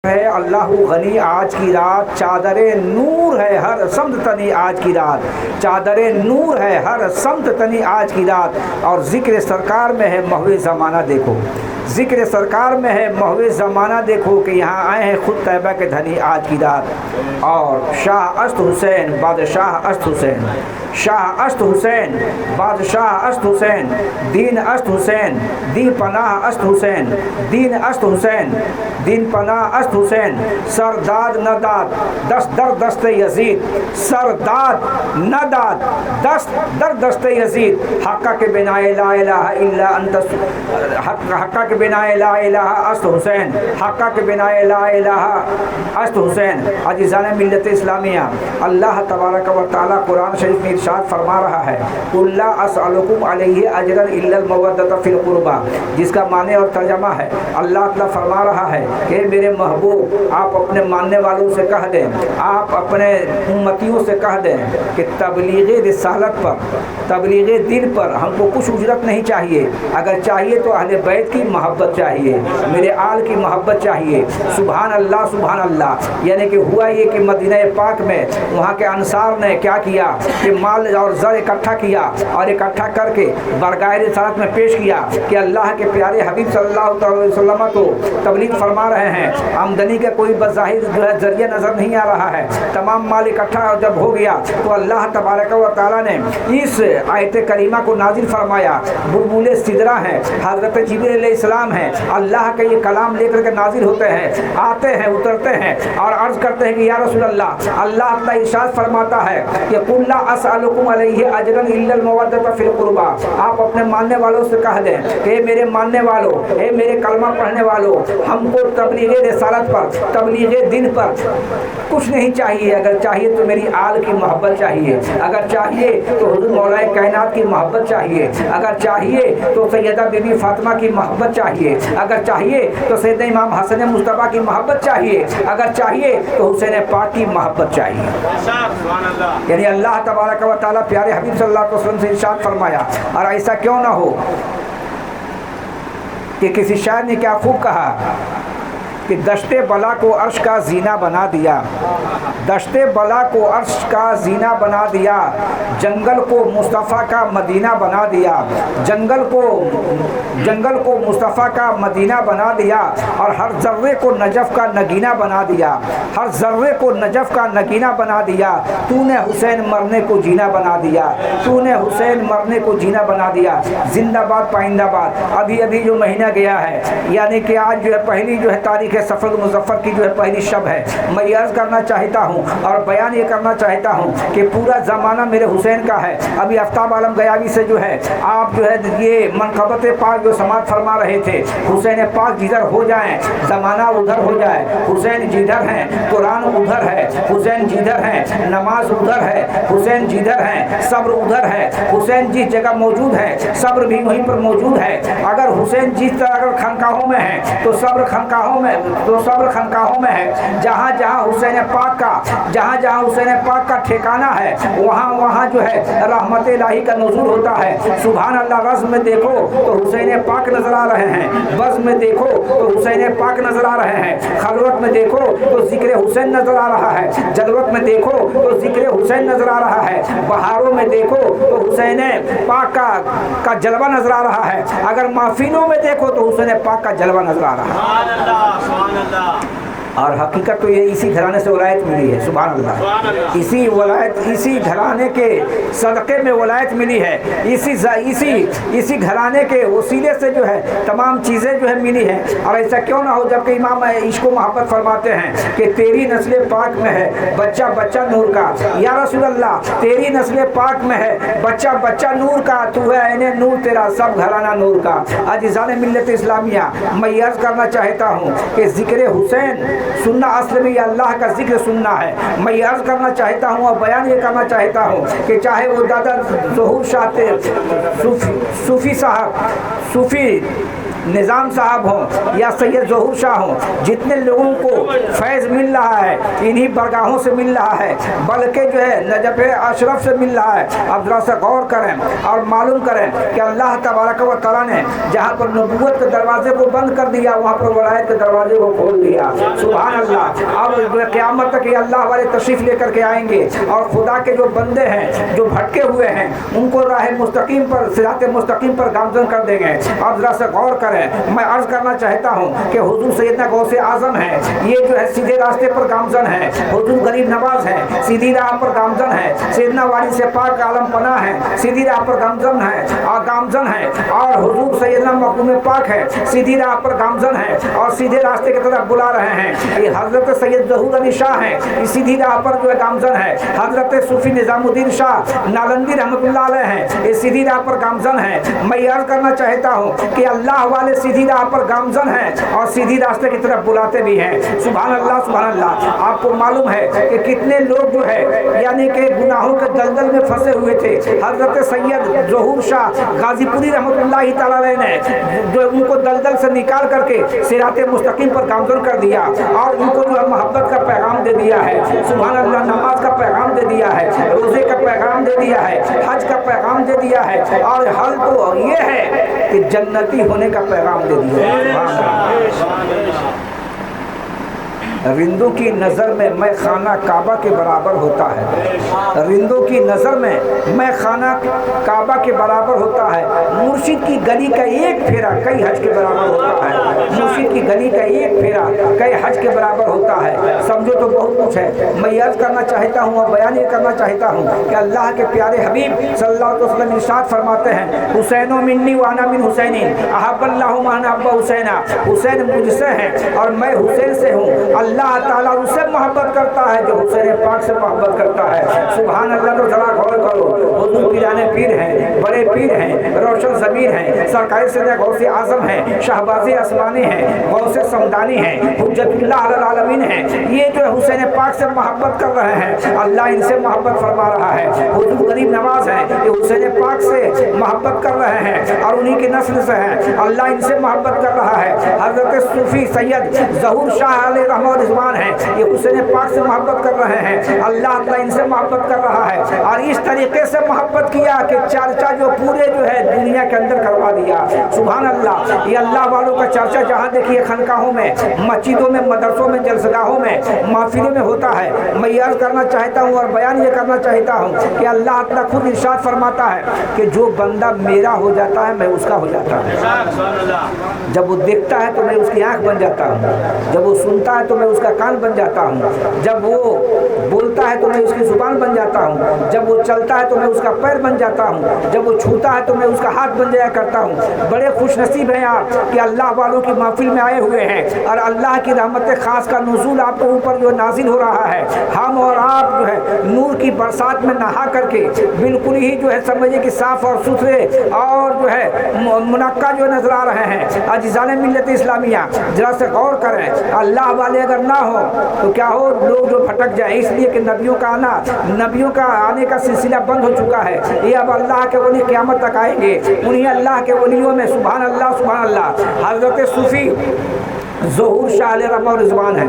ہے اللہ غنی آج کی رات، چادر نور ہے ہر سمت تنی آج کی رات، چادر نور ہے ہر سمت تنی آج کی رات، اور ذکر سرکار میں ہے محو زمانہ دیکھو، ذکر سرکار میں ہے محو زمانہ دیکھو، کہ یہاں آئے ہیں خود طیبہ کے دھنی آج کی رات۔ اور شاہ است حسین بادشاہ است حسین، شاہ است حسین بادشاہ است حسین، دین است حسین دی پناہ است حسین، دین است حسین دین پناہ است حسین، سرداد نہ داد دست در دست یزید، سرداد نہ داد دست در دست یزید، حقہ کے بنا لا الہ الا انت، حقہ کے بنا لا الہ است حسین، حقہ کے بنا لا الہ است حسین۔ عزیزان ملت اسلامیہ، اللہ تبارک و تعالیٰ قرآن شریف میں ارشاد فرما رہا ہے قُلْ لَا أَسْأَلُكُمْ عَلَيْهِ أَجْرًا إِلَّا الْمَوَدَّةَ فِي الْقُرْبَى، جس کا معنی اور ترجمہ ہے اللہ تعالیٰ فرما رہا ہے کہ میرے محبوب آپ اپنے ماننے والوں سے کہہ دیں، آپ اپنے امتیوں سے کہہ دیں کہ تبلیغ رسالت پر، تبلیغ دین پر ہم کو کچھ اجرت نہیں چاہیے، اگر چاہیے تو اہل بیت کی محبت چاہیے، میرے آل کی محبت چاہیے۔ سبحان اللہ سبحان اللہ۔ یعنی کہ ہوا یہ کہ مدینہ پاک میں وہاں کے انصار نے کیا کیا کہ مال اور زر اکٹھا کیا، اور اکٹھا کر کے بارگاہ رسالت میں پیش کیا کہ اللہ کے پیارے حبیب صلی اللہ علیہ وسلم کو تبلیغ فرما رہے ہیں، آمدنی کا کوئی بظاہر جو ہے ذریعہ نظر نہیں آ رہا ہے۔ تمام مال اکٹھا جب ہو گیا تو اللہ تبارک و تعالیٰ نے اس آیت کریمہ کو نازل فرمایا۔ بلبل سدرہ ہیں، حضرت جبریل علیہ السلام ہیں، اللہ کا یہ کلام لے کر کے نازل ہوتے ہیں، آتے ہیں، اترتے ہیں اور عرض کرتے ہیں کہ یا رسول اللہ، اللہ اپنا ارشاد فرماتا ہے کہ قُلْ لَا أَسْأَلُكُمْ عَلَيْهِ أَجْرًا إِلَّا الْمَوَدَّةَ فِي الْقُرْبَى، آپ اپنے ماننے والوں سے کہہ دیں کہ اے میرے ماننے والوں، اے میرے کلمہ پڑھنے والوں، ہم کو تبلیغ رسالت پر، تبلیغ دین پر کچھ نہیں چاہیے، اگر چاہیے تو میری آل کی محبت چاہیے، اگر چاہیے تو حضور مولا کائنات کی محبت چاہیے، اگر چاہیے تو سیدہ بی بی فاطمہ کی محبت چاہیے، اگر چاہیے تو سیدنا امام حسن مصطفیٰ کی محبت چاہیے، اگر چاہیے تو حسین پاک کی محبت چاہیے۔ یعنی اللہ تبارک و تعالیٰ پیارے حبیب صلی اللہ علیہ وسلم سے ارشاد فرمایا۔ اور ایسا کیوں نہ ہو کہ کسی شاعر نے کیا خوب کہا کہ دشت بلا کو عرش کا زینہ بنا دیا، دشت بلا کو عرش کا زینہ بنا دیا، جنگل کو مصطفیٰ کا مدینہ بنا دیا، جنگل کو مصطفیٰ کا مدینہ بنا دیا، اور ہر ذرے کو نجف کا نگینہ بنا دیا، ہر ذرے کو نجف کا نگینہ بنا دیا، تو نے حسین مرنے کو جینا بنا دیا، تو نے حسین مرنے کو جینا بنا دیا۔ زندہ باد پائندہ باد۔ ابھی ابھی جو مہینہ گیا ہے، یعنی کہ آج جو ہے پہلی جو ہے تاریخ سفر المظفر کی جو ہے پہلی شب ہے، میں یہ عرض کرنا چاہتا ہوں اور بیان یہ کرنا چاہتا ہوں کہ پورا زمانہ میرے حسین کا ہے۔ ابھی آفتاب عالم گیاوی سے جو ہے آپ جو ہے یہ منقبت پاک جو سماعت فرما رہے تھے، حسین پاک جدھر ہو جائیں زمانہ ادھر ہو جائے، حسین جدھر ہیں قرآن ادھر ہے، حسین جدھر ہیں نماز ادھر ہے، حسین جدھر ہیں صبر ادھر ہے، حسین جس جگہ موجود ہے صبر بھی وہیں پر موجود ہے۔ اگر حسین جس طرح اگر خانقاہوں میں ہے تو صبر خانقاہوں میں، تو صبر خانقاہوں میں ہے۔ جہاں جہاں حسین پاک کا، جہاں جہاں حسین پاک کا ٹھکانہ ہے، وہاں وہاں جو ہے رحمت الہی کا نزول ہوتا ہے۔ سبحان اللہ۔ رزم میں دیکھو تو حسین پاک نظر آ رہے ہیں، بزم میں دیکھو تو حسین پاک نظر آ رہے ہیں، خلوت میں دیکھو تو ذکر حسین نظر آ رہا ہے، جلوت میں دیکھو تو ذکر حسین نظر آ رہا ہے، بہاروں میں دیکھو تو حسین پاک کا جلوہ نظر آ رہا ہے، اگر محفلوں میں دیکھو تو حسین پاک کا جلوہ نظر آ رہا ہے۔ اور حقیقت تو یہ اسی گھرانے سے ولایت ملی ہے۔ سبحان اللہ۔ اسی ولایت، اسی گھرانے کے صدقے میں ولایت ملی ہے، اسی گھرانے کے وسیلے سے جو ہے تمام چیزیں جو ہے ملی ہیں۔ اور ایسا کیوں نہ ہو جبکہ امام عشق و محبت فرماتے ہیں کہ تیری نسل پاک میں ہے بچہ بچہ نور کا، یا رسول اللہ تیری نسل پاک میں ہے بچہ بچہ نور کا، تو ہے عین نور تیرا سب گھرانہ نور کا۔ عزیزان ملت اسلامیہ، میں یہ عرض کرنا چاہتا ہوں کہ ذکر حسین سننا اصل میں یہ اللہ کا ذکر سننا ہے۔ میں یہ عرض کرنا چاہتا ہوں اور بیان یہ کرنا چاہتا ہوں کہ چاہے وہ دادا ظہور شاہ صوفی صاحب، صوفی نظام صاحب ہوں یا سید ظہور شاہ ہوں، جتنے لوگوں کو فیض مل رہا ہے انہی برگاہوں سے مل رہا ہے، بلکہ جو ہے نجف اشرف سے مل رہا ہے۔ اب ذرا سے غور کریں اور معلوم کریں کہ اللہ تبارک و تعالیٰ نے جہاں پر نبوت کے دروازے کو بند کر دیا وہاں پر ولایت کے دروازے کو کھول دیا۔ سبحان قیامت تک یہ اللہ والے تشریف لے کر کے آئیں گے اور خدا کے جو بندے ہیں جو بھٹکے ہوئے ہیں ان کو راہ مستقیم پر صراط مستقیم پر گامزن کر دیں گے. اب ذرا سے غور کریں, میں عرض کرنا چاہتا ہوں کہ حضور سیدنا غوث اعظم ہیں, یہ جو ہے سیدھے راستے پر گامزن ہے. حضور غریب نواز ہیں, سیدھی راہ پر گامزن ہے. سیدنا والی سے پاک عالم پناہ ہیں, سیدھی راہ پر گامزن ہے. اور حضور سیدنا مخدوم پاک ہے, سیدھی راہ پر گامزن ہے اور سیدھے راستے کی طرف بلا رہے ہیں. یہ حضرت سید ظہور علی شاہ ہیں, یہ سیدھی راہ پر جو ہے گامزن ہے. حضرت صوفی نظام الدین شاہ نالندی رحمۃ اللہ علیہ ہیں, یہ سیدھی راہ پر گامزن ہے. میں یہ عرض کرنا چاہتا ہوں کہ اللہ والے سیدھی راہ پر گامزن ہیں اور سیدھی راستے کی طرف بلاتے بھی ہیں. سبحان اللہ سبحان اللہ. آپ کو معلوم ہے کہ کتنے لوگ جو ہے یعنی کہ گناہوں کے دلدل میں پھنسے ہوئے تھے. حضرت سید ظہور شاہ غازی پوری رحمۃ اللہ تعالیٰ علیہ نے جو ان کو دلدل سے نکال کر کے صراط مستقیم پر گامزن کر دیا اور ان کو جو ہے محبت کا پیغام دے دیا ہے. سبحان اللہ. نماز کا پیغام دے دیا ہے, روزے کا پیغام دے دیا ہے, حج کا پیغام دے دیا ہے اور حل تو یہ ہے کہ جنتی ہونے کا پیغام دے دیا ہے. رندوں کی نظر میں میں خانہ کعبہ کے برابر ہوتا ہے. رندوں کی نظر میں میں خانہ کعبہ کے برابر ہوتا ہے. مرشد کی گلی کا ایک پھیرا کئی حج کے برابر ہوتا ہے. مرشد کی گلی کا ایک پھیرا کئی حج کے برابر ہوتا ہے. سمجھو تو بہت کچھ ہے. میں عرض کرنا چاہتا ہوں اور بیان یہ کرنا چاہتا ہوں کہ اللہ کے پیارے حبیب صلی اللہ علیہ وسلم ارشاد فرماتے ہیں, حسین منی وانا من حسین احب اللہ من احب حسین. حسین مجھ سے ہیں اور میں حسین سے ہوں. اللہ تعالیٰ اس سے محبت کرتا ہے جو حسین پاک سے محبت کرتا ہے. سبحان اللہ. تو ذرا غور کرو, حضور پیرانے پیر ہیں, بڑے پیر ہیں, روشن ضمیر ہیں, سرکار سید غوث اعظم ہیں, شہباز آسمانی ہیں, غوث سمدانی ہیں, حجت اللہ علی العالمین ہیں. یہ جو حسین پاک سے محبت کر رہے ہیں, اللہ ان سے محبت فرما رہا ہے. حضور غریب نواز ہیں, یہ حسین پاک سے محبت کر رہے ہیں اور انہی کی نسل سے ہیں, اللہ ان سے محبت کر رہا ہے. حضرت صوفی سید ظہور شاہ علیہ رحمہ رضوان ہیں, یہ حسین پاک سے محبت کر رہے ہیں, اللہ تعالیٰ ان سے محبت کر رہا ہے. اور اس طریقے سے محبت کیا کہ چرچا جو پورے جو ہے دنیا کے اندر کروا دیا. سبحان اللہ. یہ اللہ والوں کا چرچا جہاں دیکھیے خانقاہوں میں, مسجدوں میں, مدرسوں میں, جلسگاہوں میں, محفلوں میں ہوتا ہے. میں یہ عرض کرنا چاہتا ہوں اور بیان یہ کرنا چاہتا ہوں کہ اللہ تعالیٰ خود ارشاد فرماتا ہے کہ جو بندہ میرا ہو جاتا ہے میں اس کا ہو جاتا ہوں. جب وہ دیکھتا ہے تو میں اس کی آنکھ بن جاتا ہوں, جب وہ سنتا ہے تو میں اس کا کان بن جاتا ہوں, جب وہ بولتا ہے تو میں اس کی زبان بن جاتا ہوں, جب وہ چلتا ہے تو میں اس کا پیر بن جاتا ہوں, جب وہ چھوتا ہے تو میں اس کا ہاتھ بن جایا کرتا ہوں. بڑے خوش نصیب ہیں آپ کہ اللہ والوں کی محفل میں آئے ہوئے ہیں اور اللہ کی رحمت خاص کا نزول آپ کے اوپر جو نازل ہو رہا ہے. ہم اور آپ جو ہے نور کی برسات میں نہا کر کے بالکل ہی جو ہے سمجھے کہ صاف اور ستھرے اور جو ہے منقع جو نظر آ رہے ہیں. عزیزان ملت اسلامیہ ذرا سے غور کریں, اللہ والے اگر نہ ہو تو کیا ہو, لوگ جو بھٹک جائیں. اس لیے کہ نبیوں کا آنے کا سلسلہ بند ہو چکا ہے. یہ اب اللہ کے ولی قیامت تک آئیں گے, انہیں اللہ کے ولیوں میں سبحان اللہ سبحان اللہ. حضرت صوفی ظہور شاہ علیہ رحمہ رضوان ہیں,